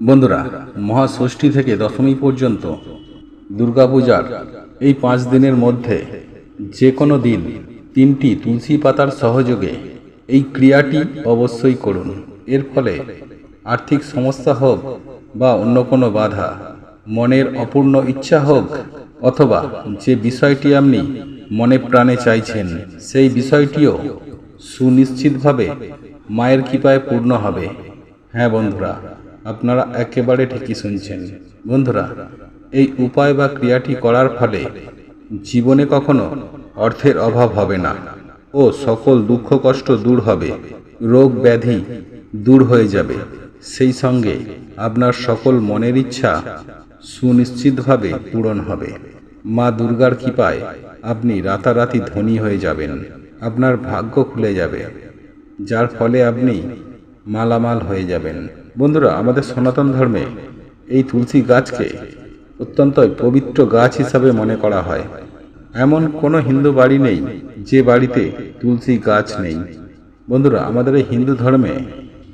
বন্ধুরা, মহাষষ্ঠী থেকে দশমী পর্যন্ত দুর্গাপূজার এই 5 দিনের মধ্যে যে কোনো দিন 3টি তুলসী পাতার সহযোগে এই ক্রিয়াটি অবশ্যই করুন। এর ফলে আর্থিক সমস্যা হোক বা অন্য কোনো বাধা, মনের অপূর্ণ ইচ্ছা হোক, অথবা যে বিষয়টি আপনি মনে প্রাণে চাইছেন সেই বিষয়টিও সুনিশ্চিতভাবে মায়ের কৃপায় পূর্ণ হবে। হ্যাঁ বন্ধুরা, আপনারা একেবারে ঠিকই শুনছেন। বন্ধুরা, এই উপায় বা ক্রিয়াটি করার ফলে জীবনে কখনো অর্থের অভাব হবে না ও সকল দুঃখ কষ্ট দূর হবে, রোগ ব্যাধি দূর হয়ে যাবে। সেই সঙ্গে আপনার সকল মনের ইচ্ছা সুনিশ্চিতভাবে পূরণ হবে। মা দুর্গার কৃপায় আপনি রাতারাতি ধনী হয়ে যাবেন, আপনার ভাগ্য খুলে যাবে, যার ফলে আপনি মালামাল হয়ে যাবেন। বন্ধুরা, আমাদের সনাতন ধর্মে এই তুলসী গাছকে অত্যন্ত পবিত্র গাছ হিসাবে মনে করা হয়। এমন কোনো হিন্দু বাড়ি নেই যে বাড়িতে তুলসী গাছ নেই। বন্ধুরা, আমাদের এই হিন্দু ধর্মে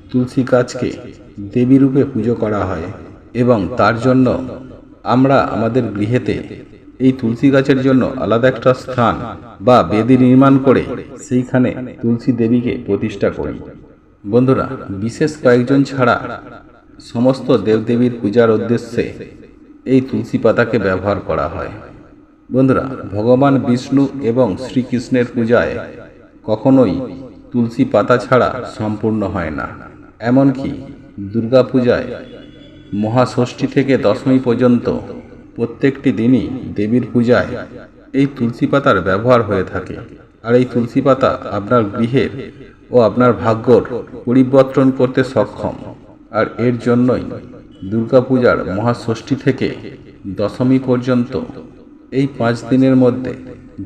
তুলসী গাছকে দেবী রূপে পুজো করা হয় এবং তার জন্য আমরা আমাদের গৃহেতে এই তুলসী গাছের জন্য আলাদা একটা স্থান বা বেদি নির্মাণ করে সেইখানে তুলসী দেবীকে প্রতিষ্ঠা করি। বন্ধুরা, বিশেষ কয়েকজন ছাড়া সমস্ত দেবদেবীর পূজার উদ্দেশ্যে এই তুলসী পাতাকে ব্যবহার করা হয়। বন্ধুরা, ভগবান বিষ্ণু এবং শ্রীকৃষ্ণের পূজায় কখনোই তুলসী পাতা ছাড়া সম্পূর্ণ হয় না। এমনকি দুর্গা পূজায় মহাষষ্ঠী থেকে দশমী পর্যন্ত প্রত্যেকটি দিনই দেবীর পূজায় এই তুলসী পাতার ব্যবহার হয়ে থাকে। আর এই তুলসী পাতা আপনার গৃহের ও আপনার ভাগ্যর পরিবর্তন করতে সক্ষম। আর এর জন্যই দুর্গাপূজার মহাষষ্ঠী থেকে দশমী পর্যন্ত এই 5 দিনের মধ্যে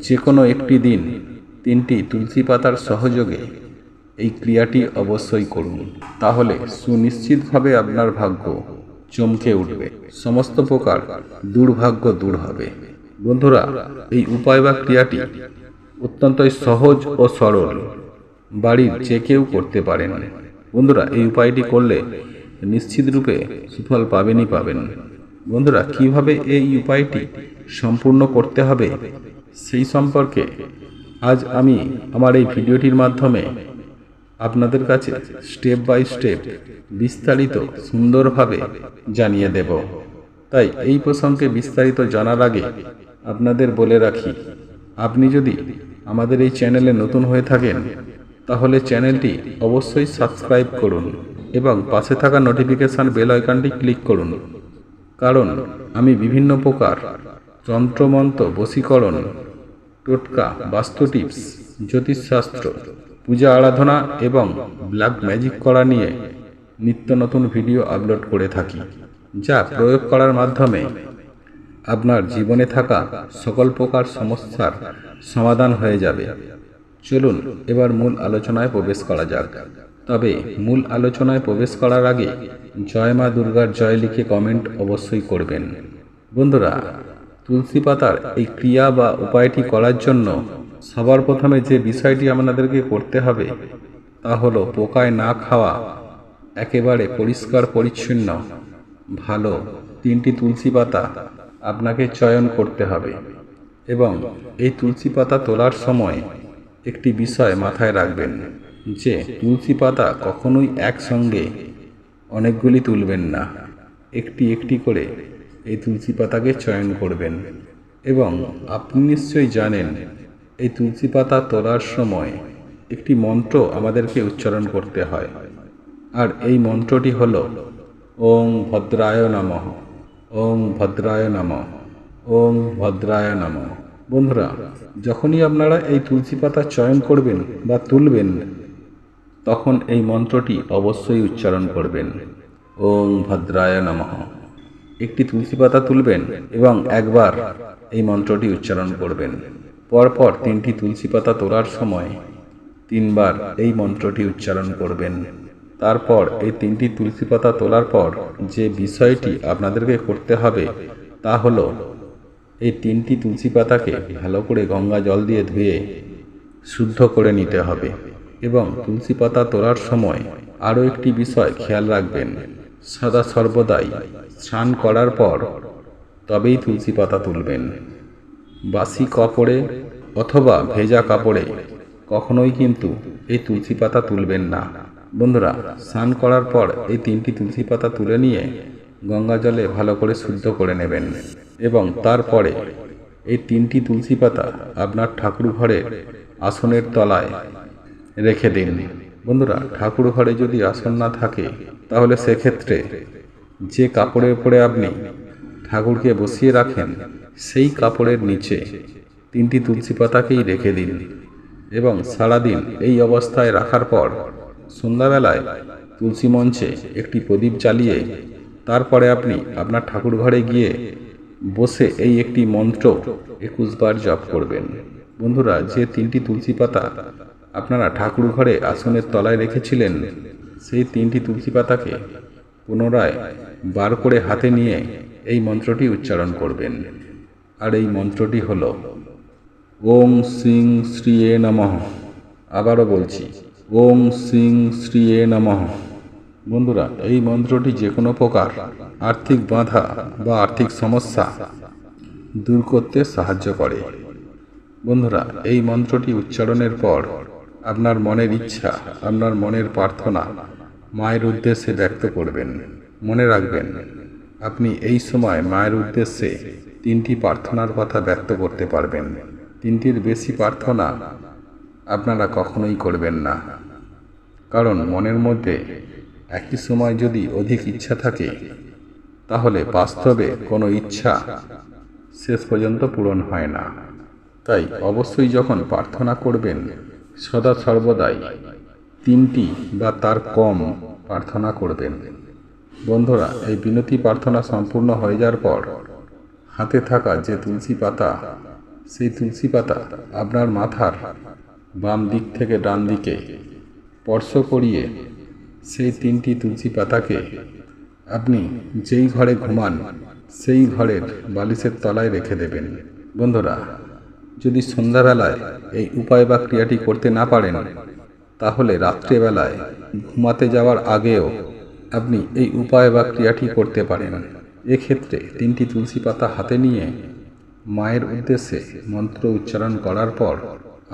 যে কোনো একটি দিন 3টি তুলসী পাতার সহযোগে এই ক্রিয়াটি অবশ্যই করুন। তাহলে সুনিশ্চিতভাবে আপনার ভাগ্য চমকে উঠবে, সমস্ত প্রকার দুর্ভাগ্য দূর হবে। বন্ধুরা, এই উপায় বা ক্রিয়াটি অত্যন্তই সহজ ও সরল, বাড়ির যে কেউ করতে পারেন। বন্ধুরা, এই উপায়টি করলে নিশ্চিত রূপে সুফল পাবেনই পাবেন। বন্ধুরা, কিভাবে এই উপায়টি সম্পূর্ণ করতে হবে সেই সম্পর্কে আজ আমি আমার এই ভিডিওটির মাধ্যমে আপনাদের কাছে স্টেপ বাই স্টেপ বিস্তারিত সুন্দরভাবে জানিয়ে দেব। তাই এই প্রসঙ্গে বিস্তারিত জানার আগে আপনাদের বলে রাখি, আপনি যদি আমাদের এই চ্যানেলে নতুন হয়ে থাকেন তাহলে চ্যানেলটি অবশ্যই সাবস্ক্রাইব করুন এবং পাশে থাকা নোটিফিকেশন বেল আইকনটি ক্লিক করুন। কারণ আমি বিভিন্ন প্রকার তন্ত্রমন্ত্র, বশীকরণ, টোটকা, বাস্তু টিপস, জ্যোতিষশাস্ত্র, পূজা আরাধনা এবং ব্ল্যাক ম্যাজিক করা নিয়ে নিত্য নতুন ভিডিও আপলোড করে থাকি, যা প্রয়োগ করার মাধ্যমে আপনার জীবনে থাকা সকল প্রকার সমস্যার সমাধান হয়ে যাবে। চলুন এবার মূল আলোচনায় প্রবেশ করা যাক। তবে মূল আলোচনায় প্রবেশ করার আগে জয় মা দুর্গার জয় লিখে কমেন্ট অবশ্যই করবেন। বন্ধুরা, তুলসী পাতার এই ক্রিয়া বা উপায়টি করার জন্য সবার প্রথমে যে বিষয়টি আপনাদেরকে করতে হবে তা হলো পোকায় না খাওয়া, একেবারে পরিষ্কার পরিচ্ছন্ন ভালো 3টি তুলসী পাতা আপনাকে চয়ন করতে হবে। এবং এই তুলসী পাতা তোলার সময় একটি বিষয় মাথায় রাখবেন যে তুলসী পাতা কখনোই একসঙ্গে অনেকগুলি তুলবেন না, একটি একটি করে এই তুলসী পাতাকে চয়ন করবেন। এবং আপনি নিশ্চয়ই জানেন এই তুলসী পাতা তোলার সময় একটি মন্ত্র আমাদেরকে উচ্চারণ করতে হয়। আর এই মন্ত্রটি হল ওং ভদ্রায় নমঃ, ওং ভদ্রায় নমঃ, ওং ভদ্রায় নমঃ। বন্ধুরা, যখনই আপনারা এই তুলসী পাতা চয়ন করবেন বা তুলবেন তখন এই মন্ত্রটি অবশ্যই উচ্চারণ করবেন, ওং ভদ্রায় নমঃ। একটি তুলসী পাতা তুলবেন এবং একবার এই মন্ত্রটি উচ্চারণ করবেন। পরপর 3টি তুলসী পাতা তোলার সময় 3 বার এই মন্ত্রটি উচ্চারণ করবেন। তারপর এই 3টি তুলসী পাতা তোলার পর যে বিষয়টি আপনাদেরকে করতে হবে তা হলো এই 3টি তুলসী পাতাকে ভালো করে গঙ্গা জল দিয়ে ধুয়ে শুদ্ধ করে নিতে হবে। এবং তুলসী পাতা তোলার সময় আরও একটি বিষয় খেয়াল রাখবেন, সদা সর্বদাই স্নান করার পর তবেই তুলসী পাতা তুলবেন। বাসি কাপড়ে অথবা ভেজা কাপড়ে কখনোই কিন্তু এই তুলসী পাতা তুলবেন না। বন্ধুরা, স্নান করার পর এই 3টি তুলসী পাতা তুলে নিয়ে গঙ্গা জলে ভালো করে শুদ্ধ করে নেবেন এবং তারপরে এই 3টি তুলসী পাতা আপনার ঠাকুর ঘরের আসনের তলায় রেখে দিন। বন্ধুরা, ঠাকুর ঘরে যদি আসন না থাকে তাহলে সেক্ষেত্রে যে কাপড়ের উপরে আপনি ঠাকুরকে বসিয়ে রাখেন সেই কাপড়ের নিচে 3টি তুলসী পাতাকেই রেখে দিন এবং সারাদিন এই অবস্থায় রাখার পর সন্ধ্যাবেলায় তুলসী মঞ্চে একটি প্রদীপ জ্বালিয়ে তারপরে আপনি আপনার ঠাকুর ঘরে গিয়ে বসে এই একটি মন্ত্র 21 বার জপ করবেন। বন্ধুরা, যে 3টি তুলসী পাতা আপনারা ঠাকুর ঘরে আসনের তলায় রেখেছিলেন সেই 3টি তুলসী পাতাকে পুনরায় বার করে হাতে নিয়ে এই মন্ত্রটি উচ্চারণ করবেন। আর এই মন্ত্রটি হল ওং শ্রীং শ্রীয়ে নমঃ। আবারও বলছি, ওং শ্রীং শ্রীয়ে নমঃ। বন্ধুরা, এই মন্ত্রটি যে কোনো প্রকার আর্থিক বাধা বা আর্থিক সমস্যা দূর করতে সাহায্য করে। বন্ধুরা, এই মন্ত্রটি উচ্চারণের পর আপনার মনের ইচ্ছা, আপনার মনের প্রার্থনা মায়ের উদ্দেশ্যে ব্যক্ত করবেন। মনে রাখবেন, আপনি এই সময় মায়ের উদ্দেশ্যে 3টি প্রার্থনার কথা ব্যক্ত করতে পারবেন। 3টির বেশি প্রার্থনা আপনারা কখনোই করবেন না, কারণ মনের মধ্যে একই সময় যদি অধিক ইচ্ছা থাকে তাহলে বাস্তবে কোনো ইচ্ছা শেষ পর্যন্ত পূরণ হয় না। তাই অবশ্যই যখন প্রার্থনা করবেন সদা সর্বদাই 3টি বা তার কম প্রার্থনা করবেন। বন্ধুরা, এই বিনতি প্রার্থনা সম্পূর্ণ হয়ে যাওয়ার পর হাতে থাকা যে তুলসী পাতা, সেই তুলসী পাতা আপনার মাথার বাম দিক থেকে ডান দিকে স্পর্শ করিয়ে সেই 3টি তুলসী পাতাকে আপনি যেই ঘরে ঘুমান সেই ঘরের বালিশের তলায় রেখে দেবেন। বন্ধুরা, যদি সন্ধ্যাবেলায় এই উপায় বা ক্রিয়াটি করতে না পারেন তাহলে রাত্রেবেলায় ঘুমাতে যাওয়ার আগেও আপনি এই উপায় বা ক্রিয়াটি করতে পারেন। এক্ষেত্রে 3টি তুলসী পাতা হাতে নিয়ে মায়ের উদ্দেশ্যে মন্ত্র উচ্চারণ করার পর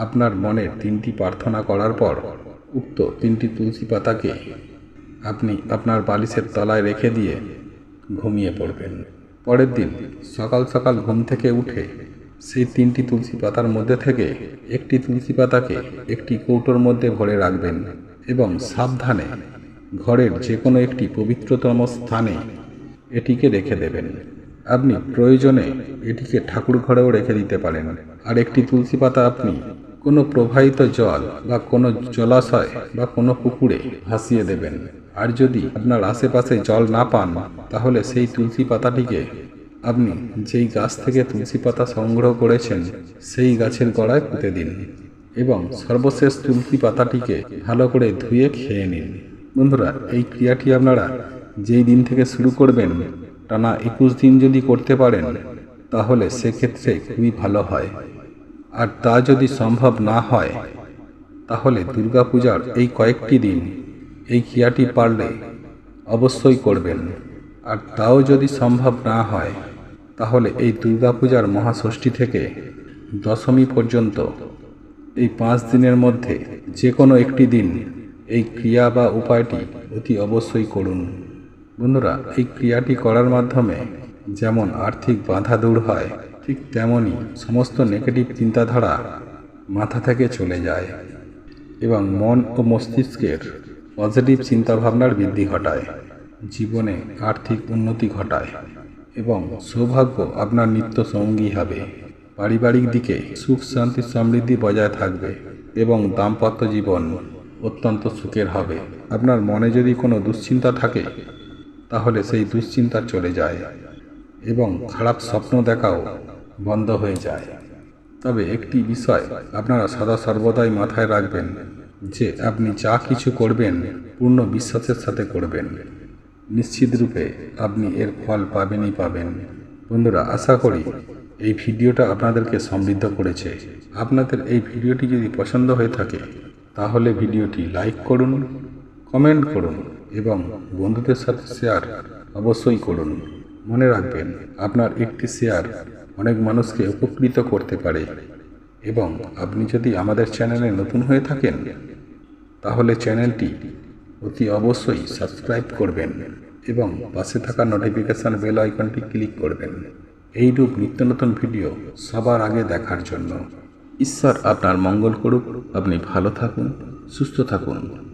আপনার মনের 3টি প্রার্থনা করার পর উক্ত 3টি তুলসী পাতাকে আপনি আপনার বালিশের তলায় রেখে দিয়ে ঘুমিয়ে পড়বেন। পরের দিন সকাল সকাল ঘুম থেকে উঠে সেই 3টি তুলসী পাতার মধ্যে থেকে একটি তুলসী পাতাকে একটি কৌটোর মধ্যে ভরে রাখবেন এবং সাবধানে ঘরের যে কোনো একটি পবিত্রতম স্থানে এটিকে রেখে দেবেন। আপনি প্রয়োজনে এটিকে ঠাকুর ঘরেও রেখে দিতে পারেন। আর একটি তুলসী পাতা আপনি কোনো প্রবাহিত জল বা কোনো জলাশয় বা কোনো পুকুরে ভাসিয়ে দেবেন। আর যদি আপনার আশেপাশে জল না পান তাহলে সেই তুলসী পাতাটিকে আপনি যেই গাছ থেকে তুলসী পাতা সংগ্রহ করেছেন সেই গাছের গোড়ায় পুঁতে দিন এবং সর্বশেষ তুলসী পাতাটিকে ভালো করে ধুয়ে খেয়ে নিন। বন্ধুরা, এই ক্রিয়াটি আপনারা যেই দিন থেকে শুরু করবেন টানা 21 দিন যদি করতে পারেন তাহলে সেক্ষেত্রে খুবই ভালো হয়। আর তা যদি সম্ভব না হয় তাহলে দুর্গাপূজার এই কয়েকটি দিন এই ক্রিয়াটি পারলে অবশ্যই করবেন। আর তাও যদি সম্ভব না হয় তাহলে এই দুর্গাপূজার মহাষষ্ঠী থেকে দশমী পর্যন্ত এই 5 দিনের মধ্যে যে কোনো একটি দিন এই ক্রিয়া বা উপায়টি অতি অবশ্যই করুন। বন্ধুরা, এই ক্রিয়াটি করার মাধ্যমে যেমন আর্থিক বাধা দূর হয় ঠিক তেমনই সমস্ত নেগেটিভ চিন্তাধারা মাথা থেকে চলে যায় এবং মন ও মস্তিষ্কের পজিটিভ চিন্তাভাবনার বৃদ্ধি ঘটায়, জীবনে আর্থিক উন্নতি ঘটায় এবং সৌভাগ্য আপনার নিত্য সঙ্গী হবে। পারিবারিক দিকে সুখ শান্তি সমৃদ্ধি বজায় থাকবে এবং দাম্পত্য জীবন অত্যন্ত সুখের হবে। আপনার মনে যদি কোনো দুশ্চিন্তা থাকে তাহলে সেই দুশ্চিন্তা চলে যায় এবং খারাপ স্বপ্ন দেখাও বন্ধ হয়ে যায়। তবে একটি বিষয় আপনারা সদা সর্বদাই মাথায় রাখবেন যে আপনি যা কিছু করবেন পূর্ণ বিশ্বাসের সাথে করবেন, নিশ্চিত রূপে আপনি এর ফল পাবেনই পাবেন। বন্ধুরা, আশা করি এই ভিডিওটা আপনাদেরকে সমৃদ্ধ করেছে। আপনাদের এই ভিডিওটি যদি পছন্দ হয়ে থাকে তাহলে ভিডিওটি লাইক করুন, কমেন্ট করুন এবং বন্ধুদের সাথে শেয়ার অবশ্যই করুন। মনে রাখবেন, আপনার একটি শেয়ার অনেক মানুষকে উপকৃত করতে পারে। এবং আপনি যদি আমাদের চ্যানেলে নতুন হয়ে থাকেন তাহলে চ্যানেলটি অতি অবশ্যই সাবস্ক্রাইব করবেন এবং পাশে থাকা নোটিফিকেশন বেল আইকনটি ক্লিক করবেন এইরূপ নিত্য নতুন ভিডিও সবার আগে দেখার জন্য। ঈশ্বর আপনার মঙ্গল করুক। আপনি ভালো থাকুন, সুস্থ থাকুন।